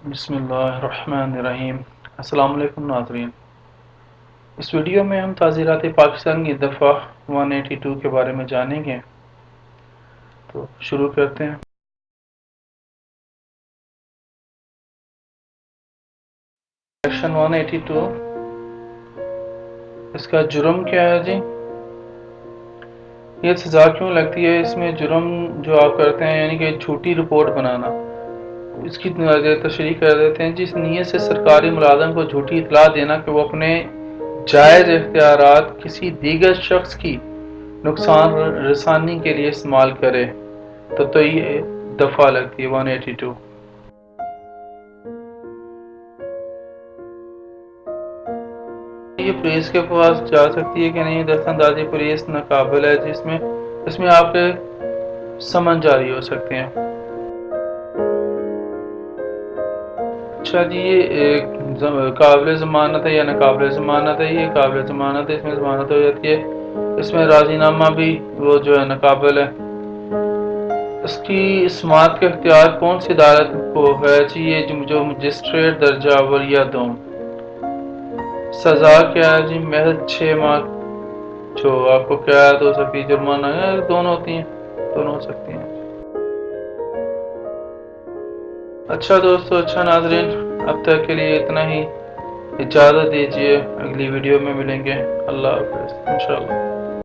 بسم اللہ الرحمن الرحیم۔ السلام علیکم ناظرین، اس ویڈیو میں ہم تعزیرات پاکستان کی دفعہ 182 کے بارے میں جانیں گے، تو شروع کرتے ہیں۔ سیکشن 182، اس کا جرم کیا ہے جی؟ یہ سزا کیوں لگتی ہے؟ اس میں جرم جو آپ کرتے ہیں یعنی کہ جھوٹی رپورٹ بنانا، اس کی تشریح کر دیتے ہیں۔ جس نیت سے سرکاری ملازم کو جھوٹی اطلاع دینا کہ وہ اپنے جائز اختیارات کسی دیگر شخص کی نقصان رسانی کے لیے استعمال کرے تو یہ دفعہ لگتی ہے 182۔ یہ پولیس کے پاس جا سکتی ہے کہ نہیں؟ دست اندازی پولیس ناقابل ہے، اس میں آپ کے سمن جاری ہو سکتے ہیں۔ اچھا جی، یہ قابل ضمانت ہے یا ناقابل ضمانت ہے؟ یہ قابل ضمانت ہے، اس میں ضمانت ہو جاتی ہے۔ اس میں راضی نامہ بھی وہ جو ہے ناقابل ہے۔ اس کی سماعت کا اختیار کون سی عدالت کو ہے جی؟ یہ جو مجسٹریٹ درجہ اول یا دوم۔ سزا کیا ہے جی؟ محض 6 ماہ، جو آپ کو قید ہو سکتی ہے، جرمانہ دونوں ہوتی ہیں، دونوں ہو سکتی ہیں۔ اچھا دوستو، اچھا ناظرین، اب تک کے لیے اتنا ہی، اجازت دیجیے، اگلی ویڈیو میں ملیں گے۔ اللہ حافظ انشاءاللہ۔